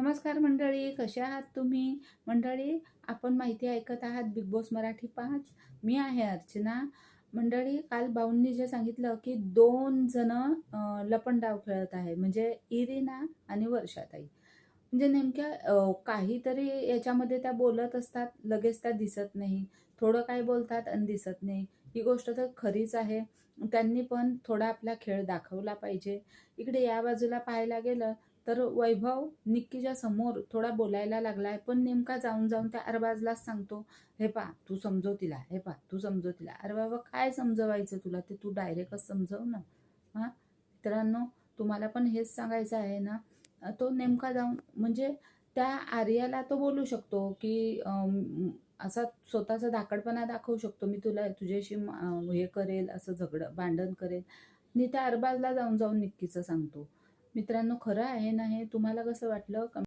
नमस्कार मंडळी, कशा आहात तुम्ही? मंडळी, आपण माहिती ऐकत आहात बिग बॉस मराठी 5. मी आहे अर्चना. मंडळी, काल बाऊंनी जे सांगितलं, की 2 जण लपंडाव खेळत आहे. म्हणजे इरिना आणि वर्षाताई. म्हणजे नेमक्या काहीतरी याच्यामध्ये त्या बोलत असतात, लगेच त्या दिसत नाही. थोडं काय बोलतात आणि दिसत नाही. ही गोष्ट तर खरीच आहे. त्यांनी पण थोडा आपला खेळ दाखवला पाहिजे. इकडे या बाजूला पाहायला गेलं तर वैभव निक्कीच्या समोर थोडा बोलायला लागलाय, पण नेमका जाऊन जाऊन त्या अरबाजलाच सांगतो, "हे पहा, तू समजव तिला. हे पहा, तू समजव तिला." अरे बाबा, काय समजवायचं तुला? ते तू डायरेक्टच समजव ना. हां, मित्रांनो, तुम्हाला पण हेच सांगायचं आहे ना. तो नेमका जाऊन म्हणजे त्या आर्याला तो बोलू शकतो, की असा स्वतःचा धाकटपणा दाखवू शकतो, "मी तुला तुझ्याशी हे करेल, असं भांडण करेल." आणि त्या अरबाजला जाऊन जाऊन निक्कीचं सांगतो. मित्रांनो, खरं आहे ना हे? तुम्हाला कसं वाटलं?